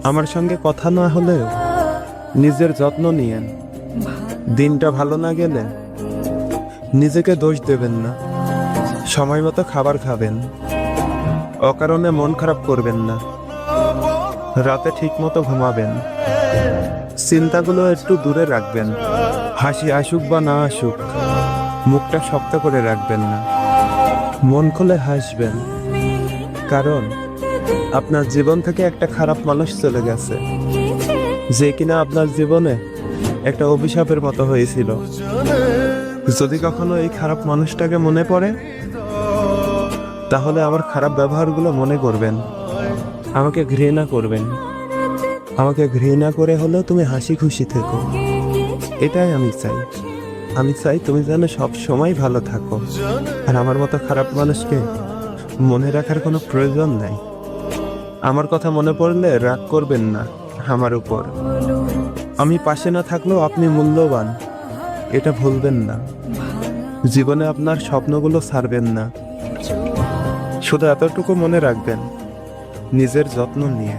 আমার সঙ্গে কথা না হলেও নিজের যত্ন নিয়েন। দিনটা ভালো না গেলে নিজেকে দোষ দেবেন না। সময় মতো খাবার খাবেন, অকারণে মন খারাপ করবেন না। রাতে ঠিক মতো ঘুমাবেন, চিন্তাগুলো একটু দূরে রাখবেন। হাসি আসুক বা না আসুক, মুখটা শক্ত করে রাখবেন না। মন খুলে হাসবেন, কারণ আপনার জীবন থেকে একটা খারাপ মানুষ চলে গেছে, যে কিনা আপনার জীবনে একটা অভিশাপের মতো হয়েছিল। যদি কখনো এই খারাপ মানুষটাকে মনে পড়ে, তাহলে আমার খারাপ ব্যবহারগুলো মনে করবেন, আমাকে ঘৃণা করবেন। আমাকে ঘৃণা করে হলেও তুমি হাসি খুশি থেকো, এটাই আমি চাই। আমি চাই তুমি যেন সব সময় ভালো থাকো। আর আমার মতো খারাপ মানুষকে মনে রাখার কোনো প্রয়োজন নাই। আমার কথা মনে পড়লে রাগ করবেন না আমার উপর। আমি পাশে না থাকলেও আপনি মূল্যবান, এটা ভুলবেন না। জীবনে আপনার স্বপ্নগুলো ছাড়বেন না। শুধু এতটুকু মনে রাখবেন, নিজের যত্ন নিয়ে।